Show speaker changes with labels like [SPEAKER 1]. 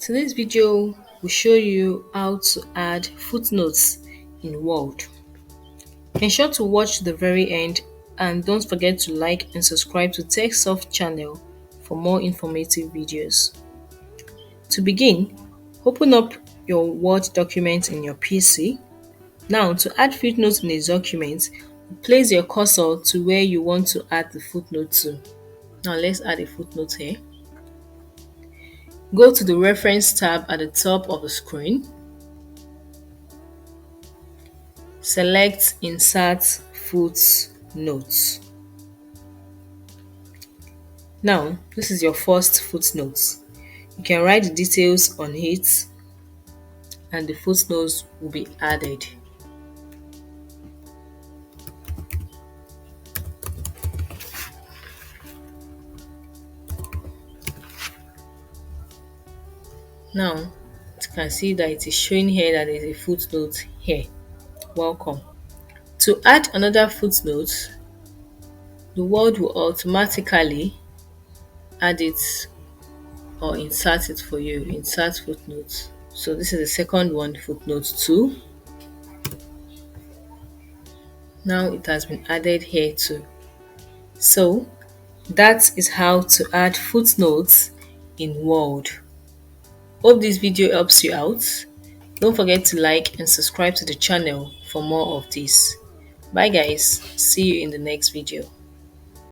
[SPEAKER 1] Today's video will show you how to add footnotes in Word. Ensure to watch the very end and don't forget to like and subscribe to TechSoft channel for more informative videos. To begin, open up your Word document in your PC. Now, to add footnotes in a document, place your cursor to where you want to add the footnote to. Now, let's add a footnote here. Go to the Reference tab at the top of the screen. Select Insert Footnotes. Now, this is your first footnote. You can write the details on it and the footnotes will be added. Now, you can see that it is showing here that there is a footnote here. Welcome. To add another footnote, the Word will automatically add it or insert it for you. Insert footnotes. So this is the second one, footnote 2. Now it has been added here too. So that is how to add footnotes in Word. Hope this video helps you out. Don't forget to like and subscribe to the channel for more of this. Bye guys, see you in the next video.